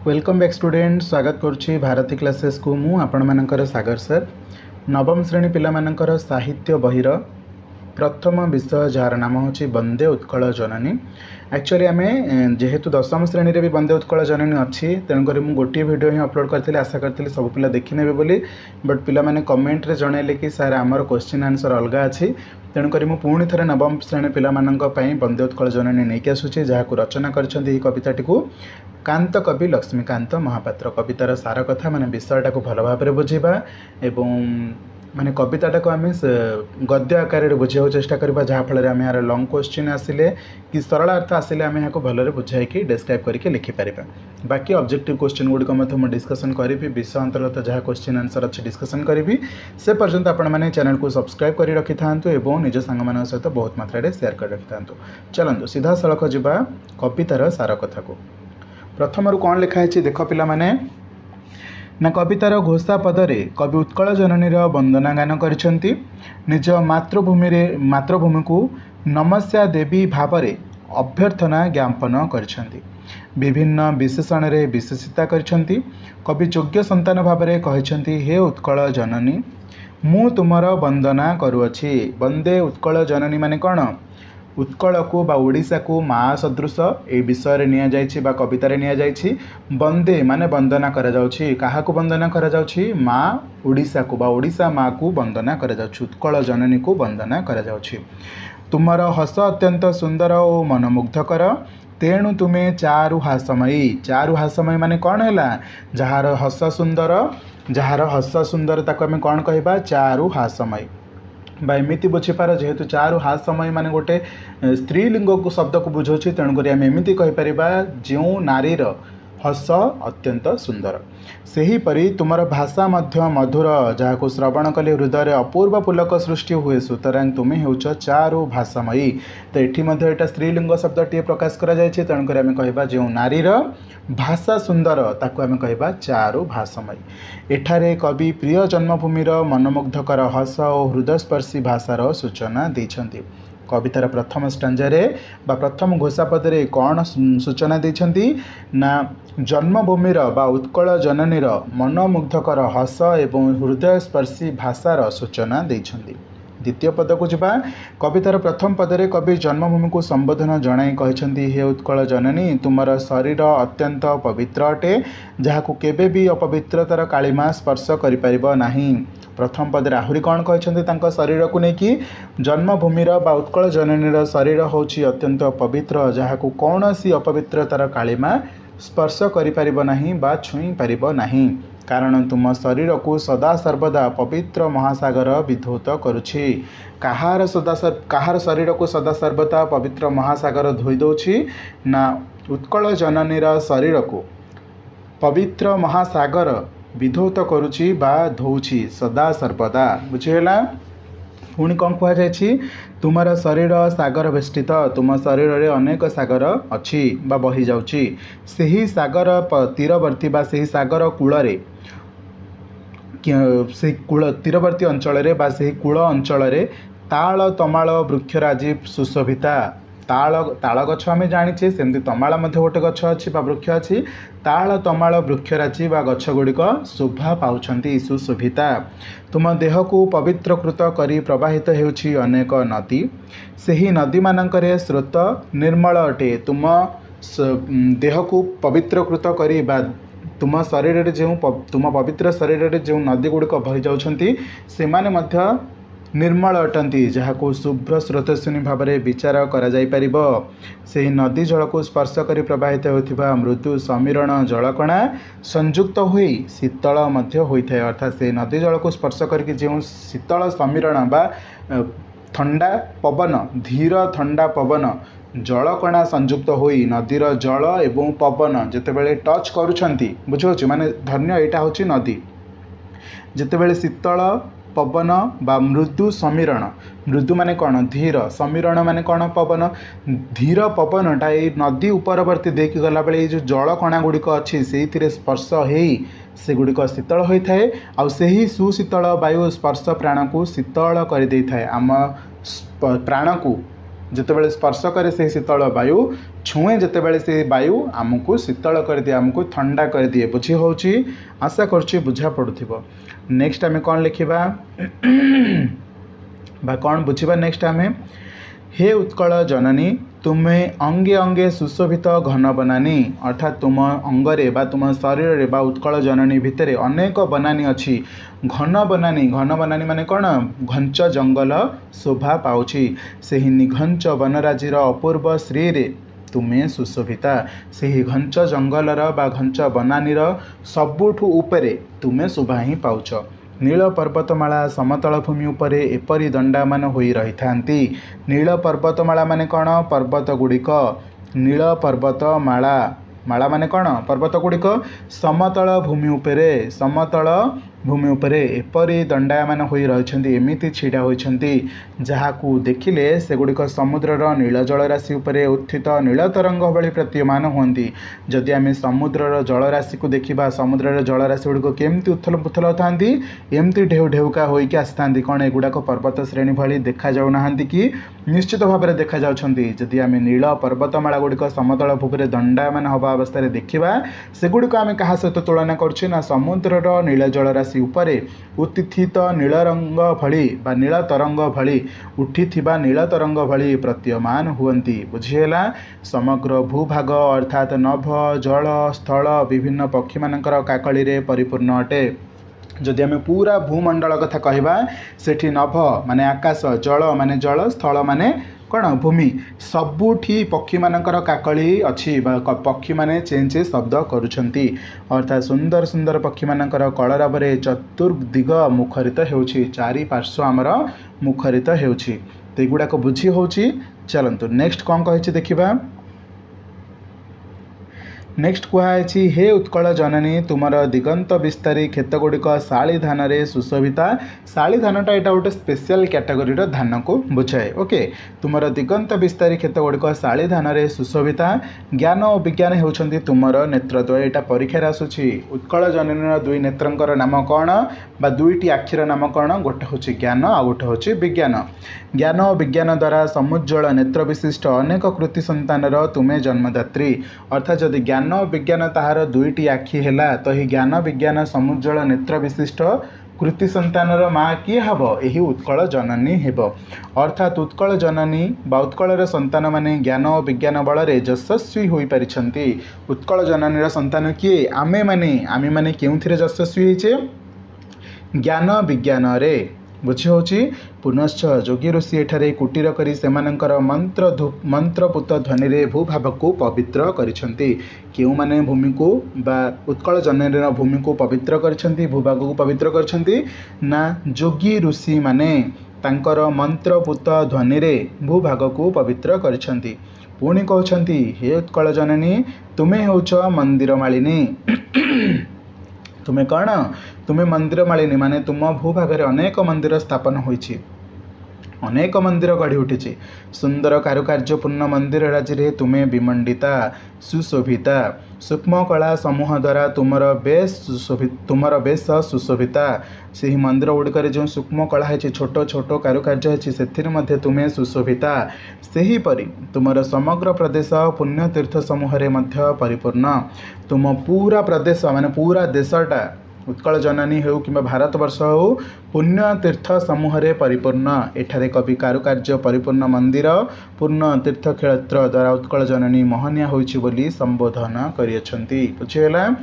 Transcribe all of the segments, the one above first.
Welcome back student स्वागत करुच्ची Bharti classes को मु आपण मानकर सागर सर नवम श्रेणी पिला मानकर साहित्य बहिर प्रथम विषय जार नाम होची वंदे उत्कल जननी। एक्चुअली आम जेहेतु दशम श्रेणी रे भी वंदे उत्कल जननी अच्छी तेणुक मुझे गोटे वीडियो ही अपलोड करती आशा करती सब पिला देखने बोली बट पिला माने कमेंट रे जनइले कि सर आमर क्वेश्चन आंसर अलग अच्छी तेणुक पुणी थे नवम श्रेणी पिला वंदे उत्कल जननी नहीं आसूँ जहाँ रचना कर कविताटी को कांत कवि लक्ष्मीकांत महापात्र कवितार सार कथा माने विषयटा को भल भाव बुझा एवं माने कविताटा को आम गद्य आकार बुझाक चेष्टा करवा जहाँफल आम यार लंग क्वेश्चन आसिले कि सरल अर्थ आसिले आम यहाँ भलरे बुझाई डिस्क्राइब करके लिखिपर। बाकी ऑब्जेक्टिव क्वेश्चन गुड़िक मुझे डिस्कसन करी विषय अंतर्गत जहाँ क्वेश्चन आंसर अच्छी डिस्कसन करी से पर्यंत आपण मैंने चैनल को सब्सक्राइब कर रखि था और निज सांग सहित बहुत मात्रा शेयर कर रखि था। चलतु सीधा सड़क जा कवितार सार कथा को प्रथम कौन लिखाई देख पिला माने ना कवितार घोषा पदरे कवि उत्कल जननी वंदना गान करिसेंती निज मातृभूमि को नमस्या देवी भाव में अभ्यर्थना ज्ञापन करिसेंती विभिन्न विशेषण रे विशेषिता करिसेंती कवि योग्य संतान भाव में कहिसेंती हे उत्कल जननी मु तुमर वंदना करुअछि। वंदे उत्कल जननी माने कौन उत्कल को बा ओडिशा को माँ सदृश ए विषय नि बा कवितार नि वंदे माने वंदना करा जाउछि काहा को वंदना करा जाउछि माँ ओडिशा को बा ओडिशा माँ को वंदना करा जाउछि उत्कल जननी को वंदना करा जाउछि। तुमर हस अत्यंत सुंदर और मनमुग्धकर तेणु तुम्हें चारु हासमयी माने कौन है जार हस सुंदर ताको आमे कौन कहबा चारु हासमयी बा एमती बुझीपार जेहेतु चारु हाथ समय माने गोटे स्त्रीलिंग को शब्द को बुझाऊँ तेणुक आम एमती कहीपर जो नारीर हस अत्यंत सुंदर सेहीपरि तुमर भाषा मध्य मधुर जहाँ श्रवण कले हृदय अपूर्व पुलक सृष्टि हुए सुतरां तुम्हें होच चारु भाषामयी। तो ये यहाँ स्त्रीलिंग शब्द टी प्रकाश कर तेणुक आम कह जो नारीर भाषा सुंदर ताकू आम कह चारु भाषामयी। एठारे कवि प्रिय जन्मभूमिर मनमुग्धकर हस और हृदयस्पर्शी भाषार सूचना देइछन्ति। कवितार प्रथम स्टांजारे बा प्रथम घोषापदरे कौन सूचना देइछन्ति ना जन्मभूमिर बा उत्कल जननीर मनमुग्धकर हस एवं हृदयस्पर्शी भाषार सूचना देइछन्ति। द्वितीय पद को जा कवितार प्रथम पदरे कवि जन्मभूमि को संबोधन जणाई कहते हे उत्कल जननी तुमर शरीर अत्यंत पवित्र अटे जहाँ को केबे भी अपवित्रतार कालीमा स्पर्श करिपारिबो नाही। प्रथम पदरे आहुरी कौन कहते शरीर को लेकिन जन्मभूमिर बा उत्कल जननीर शरीर होची अत्यंत पवित्र जहाँ को कौन सी अपवित्रतार कालीमा स्पर्श करिपारिबो नाही बा छुई पारिबो नाही कारण तुम शरीर को सदा सर्वदा पवित्र महासागर विधौत करुछि। कहार शरीर को सदा सर्वदा पवित्र महासागर धोई दौछि ना उत्कल जननीर शरीर को पवित्र महासागर विधौत करुछि बा धोउछि सदा सर्वदा बुझीगला। पुणी कौन कहुच्छी तुमर शरीर सागर बेष्टित तुम शरीर रे अनेक सागर अच्छी बा बही जाउछि सेही सागर तीरवर्ती बा सेही सागर कूल से कूल तीरवर्ती अंचल बा सेही कूल अंचल ताल तमाल वृक्षराजी सुशोभिता ताल गछ आम जाचे सेमती तमाल गोटे गछ अच्छी वृक्ष अच्छी ताल तमाल वृक्षराजी बा गछ गुड़िक शोभा पाउछंती सुशोभिता। तुम देह को पवित्रकृत करी प्रवाहित हेउछि अनेक नदी सेही नदी मानकरे स्रोत निर्मल अटे तुम देह को पवित्रकृत करी बा तुम शरीर रे जो तुम पवित्र शरीर रे जो नदी गुड़िक बही जाउछंती सेमाने मध्य निर्मल अटंती जहाँ को शुभ्र स्रोतस्विनी भाव में विचार करा जाई परिबो। सेही नदी जल को स्पर्श करी प्रवाहित होथिबा मृदु समीरण जलकणा संयुक्त हुई शीतल मध्य होइथाय अर्थात से नदी जल को स्पर्श करके जो शीतल समीरण बा ठंडा पवन धीर ठंडा पवन जलकणा संयुक्त होई नदीर जल एवं पवन जेतेबेले टच करूछंती बुझौछि माने धन्य एटा होछि नदी जेतेबेले शीतल पवन बा मृदु समीरण मृदु माने कौन धीर समीरण माने कौन पवन धीर पवनटा ये नदी उपरवर्ती देखी गला बेले जो जल कणा गुड़िक अच्छी से स्पर्श से गुड़िक शीतल होता है आउ सही सुशीतल वायु स्पर्श प्राण को शीतल कर आम प्राण को जितेबाला स्पर्श करे से शीतल वायु छुए जितेबाला से वायु आमको शीतल कर दिए, आमको ठंडा कर दिए। बुझी हो आशा करुँची बुझा पड़ुथिबो। नेक्स्ट आम कौन लिखा बा कौन बुझा नेक्स्ट आम हे उत्कल जननी तुम्हें अंगे अंगे सुशोभित घन बनानी, अर्थात तुम अंगरे बा तुम शरीर बा उत्कल जननी भितर अनेक बनानी अच्छी। घन बनानी माने कौन घंच जंगल शोभा पाउछि। से निघंच वनराजीर अपूर्व श्री रे तुम्हें सुशोभिता। से ही घंच जंगलर बा घंच बनानीर सबुठु उपरे तुम्हें शोभा ही पाउछ। नील पर्वतमाला समतल भूमि उपरे एपरी दंडामान होई रही थांती। नील पर्वतमाला माने कौन पर्वत गुड़िक, नील पर्वतमाला माला माने कौन पर्वत गुड़िक समतल भूमि उपरे एपरी दंडायमान होई रहिछन्ति, एमिति छिड़ा होइछन्ति जाहाकू देखिले सेगुड़िक समुद्रर नील जलराशि उपरे उत्थित नील तरंग भली प्रतीयमान हुअन्ति। जदि आमे समुद्रर जलराशि को देखिबा, समुद्रर जलराशि गुड़िक केमती उथल पुथल थांती, एमती ढेउ ढेउका होइकि आसिथांती। कौन एगुड़ाक पर्वत श्रेणी भली देखा जाउ नाहांती कि निश्चित भाव में देखा जाउछन्ति। जदि आमे नील पर्वतमाला गुड़िक समतल भूमिरे दंडायमान हवा अवस्था देखिबा, सेगुड़िक आमे कहा सहित तुलना करछे ना समुद्रर नील जलराशि उपरे उत्थित नील रंग भली बा नील तरंग भली उठिथिबा नील तरंग भली प्रतीयमान हुअन्ति। बुझिहेला। समग्र भूभाग अर्थात नभ जल स्थल विभिन्न पक्षी मानकर काकली रे परिपूर्ण अटे। जदि आम पूरा भूमंडल कथा कहवा, सेठी नभ माने आकाश, जल माने जल, स्थल माने कौन भूमि, सबुठी पक्षी मानकर काकली अच्छी बा पक्षी माने चेंचे शब्द करुछन्ति। अर्थात सुंदर सुंदर पक्षी मानकर कलरवरे चतुर्दिग मुखरित हेउछि, चारि पार्श्व आमर मुखरित हेउछि। तेगुड़ाक बुझी होउछि। चलंतु नेक्स्ट कौन कहिछि देखिबा। नेक्स्ट कहुई हे उत्कल जननी तुमर दिगंत विस्तारी खेत गुड़िक शाली धान रे सुशोभिता। शाली धानटा यहाँ गोटे स्पेशल कैटेगोरीर धान को बुझाए। ओके, तुमर दिगंत विस्तारी खेत गुड़िक शाली धान रे सुशोभिता। ज्ञान और विज्ञान होउछन्ति तुमर नेत्रद्वय। यहाँ परीक्षार आसुछि उत्कल जननी दुई नेत्रंकर नाम कौन बा दुईटी आखिर नाम कौन, गोटे हूँ ज्ञान आ गोटे हूँ विज्ञान। ज्ञान और विज्ञान द्वारा समुज्ज्वल नेत्र विशिष्ट अनेक कृति संतानर तुम्हें जन्मदात्री। अर्थात जदि ज्ञान और विज्ञान ताहार दुईटी आखि है तो ही ज्ञान विज्ञान समुज्ज्वल नेत्र विशिष्ट कृति संतानर माँ किए हम, यही उत्कल जननी हेब। अर्थात उत्कल जननी बा उत्कलर संतान माने ज्ञान और विज्ञान बल यशस्वी हो पारिछन्ति। उत्कल जननीर संतान किए आमे माने केउथिरे यशस्वी होइछे, ज्ञान विज्ञान रे। बुझी होची। पुनश्च जोगी ऋषि एठारे कुटीर करी सेमानंकर मंत्रपुत ध्वनि रे भूभाव को पवित्र करिछन्ति। केउ माने भूमि को बा उत्कल जननीर भूमि को पवित्र करिछन्ति, भूभाग को पवित्र करिछन्ति ना जोगी ऋषि माने तांकर मंत्रपुत ध्वनि रे भूभाग को पवित्र करिछन्ति। पुणी कहउछन्ति हे उत्कल जननी तुमे होउछ मंदिर मालिनी। तुम्हें कौन, तुम्हें मंदिर मालिनी माने तुम भूभाग अनेक मंदिर स्थापन होइछि, अनेक मंदिर गढ़ी उठी। सुंदर कारुकार्यपूर्ण मंदिर राजी तुम्हें विमंडिता सुशोभिता। सूक्ष्म कला समूह द्वारा तुमर बेश सुशोभिता। से ही मंदिर गुड़िक जो सूक्ष्म कला है, छोट छोट कारुकार्य है, तुम्हें सुशोभिता। सेहीपरि तुमर समग्र प्रदेश पुण्य तीर्थ समूह मध्य परिपूर्ण। तुम पूरा प्रदेश माने पूरा देशटा उत्कल जननी हो कि भारतवर्ष हो पुण्य तीर्थ समूह परिपूर्ण। एठारे कवि कारुकार्य परिपूर्ण मंदिर पूर्ण तीर्थ क्षेत्र द्वारा उत्कल जननी महनिया होइछि बोली संबोधन करियछन्ति। बुझिहेला।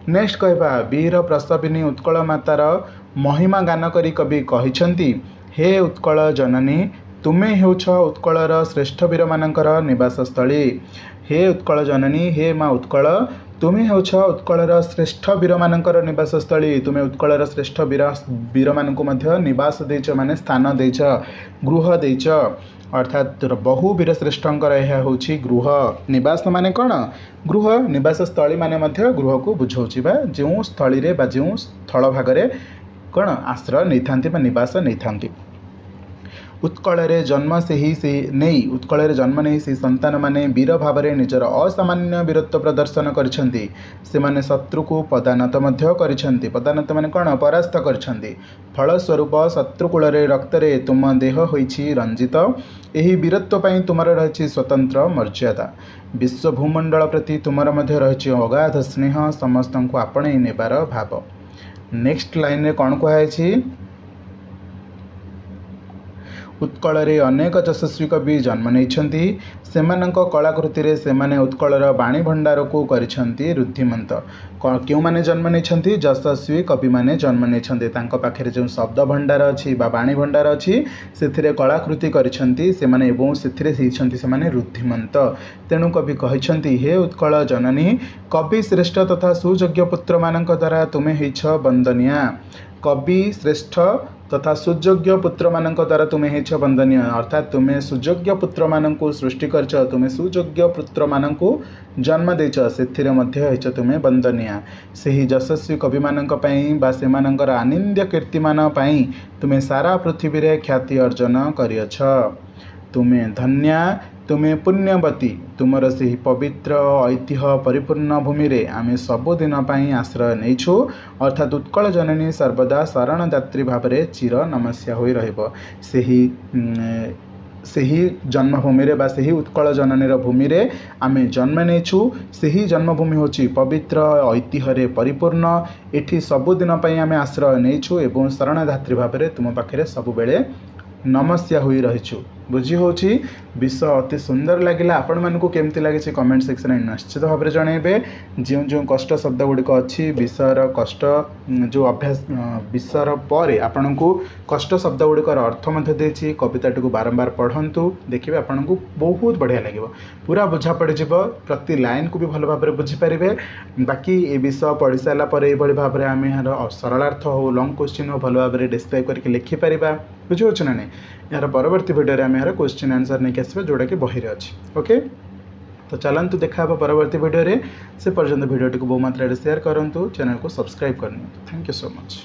नेक्स्ट कहबा वीर प्रसविनी उत्कल मातार महिमा गान करी कवि कहिछन्ति हे उत्कल जननी तुमे हेउछ उत्कलर श्रेष्ठ वीर मानकर निवास स्थली। हे उत्कल जननी, हे माँ उत्कल तुम्हें होछ उत्कलर श्रेष्ठ वीर मानकर निवास स्थली। तुम्हें उत्कलर श्रेष्ठ वीर मानक मध्य निवास देछ, माने स्थान देछ, गृह देछ। अर्थात बहु वीर श्रेष्ठंकर यह होछि गृह। निवास माने कौन, गृह। निवास स्थली माने मध्य गृह को बुझाउछि बा जो स्थली रे बा जो स्थल भाग रे कौन आश्रय नहीं थांती बा निवास नहीं थांती। उत्कଳରେ जन्म से नहीं उत्कଳରେ जन्म नहीं से संतान माने वीर भाव में निजर असामान्य वीरत्व प्रदर्शन करिसेंती सेमाने शत्रु को पदानत मध्य करिसेंती पदानत माने कौन परास्त करिसेंती फलस्वरूप शत्रुकूल रक्त रे तुम देह होइछि रंजित एही वीरत्व पई तुमर रहिछि स्वतंत्र मर्यादा विश्व भूमंडल प्रति तुमर मध्य रहिछि अगाध स्नेह समस्त को आपणे नेबार भाव। नेक्स्ट लाइन रे कौन कहुछि उत्कଳରେ अनेक यशस्वी कवि जन्म नेइछन्ति सेमानंक कलाकृति रे सेमाने उत्कलर बाणी भंडार को करिछन्ति रुद्धिमंत क्यों माने जन्म नेइछन्ति यशस्वी कवि माने जन्म नेइछन्ति तांक पाखरे जो शब्द भंडार अछि बा बाणी भंडार अछि सेथिरे कलाकृति करिछन्ति सेमाने एवं सेथिरे हेइछन्ति सेमाने रुद्धिमंत तेणु कवि कहिछन्ति हे उत्कल जननी कवि श्रेष्ठ तथा सुयोग्य पुत्र मानक द्वारा तुमे हेइछ वंदनीया कवि श्रेष्ठ तथा सुयोग्य पुत्र मानक द्वारा तुम्हें हेछ वंदनीय अर्थात तुम्हें सुयोग्य पुत्र मानक सृष्टि करछ तुम्हें सुयोग्य पुत्र मानक जन्म देछ सेथिरे मध्य हेछ तुम्हें वंदनीय सेही यशस्वी कवि मानक पई बा सेमानकर आनंद कीर्तिमान पई तुम्हें सारा पृथ्वी रे ख्याति अर्जन करियछ तुम्हें धन्या तुम्हें पुण्यवती तुमर से पवित्र ऐतिह्य परिपूर्ण भूमि रे आमे सबुदिन आश्रय नहींछु अर्थात उत्कल जननी सर्वदा शरणदात्री भाव में चिर नमस्या होई रहिबो सेही जन्मभूमि रे बा सेही उत्कल जननी भूमि रे आमे जन्म नेछु सेही जन्मभूमि होची पवित्र ऐतिह्य रे परिपूर्ण एठी सबुदिन आमे आश्रय नहींछु एवं शरणदात्री भाव में तुम पाखे सब बेले नमस्या हुई रहीछु बुझी होची विषय अति सुंदर लगिला आपण मानकु केमती लागिछि कमेंट सेक्शन में निश्चित भाव में जनइबे जो जो कष्ट शब्द गुड़िक अच्छी विषयर कष्ट जो अभ्यास विषयर पर आपण को कष्ट शब्द गुड़िकर अर्थ मध्य देछि कविताटी को बारंबार पढ़ंतु देखिए आपण को बहुत बढ़िया लगे पूरा बुझा पड़ जिवो प्रति लाइन को भी भल भाव में बुझीपारे बाकी ये विषय पढ़ी सारा पर ये भाव में आम यार सरलार्थ हो लंग क्वेश्चन हो भल भाव में डिस्क्राइब करके लिखिपर बुझे ना नहीं यार परवर्ती वीडियो आम यार क्वेश्चन आंसर नहीं आसवा जोटा कि बही अच्छी ओके तो चलतु देखा परवर्ती वीडियो से पर्यंत वीडियो को बहु मात्रा शेयर करूँ चैनल को सब्सक्राइब करनी थैंक यू सो मच।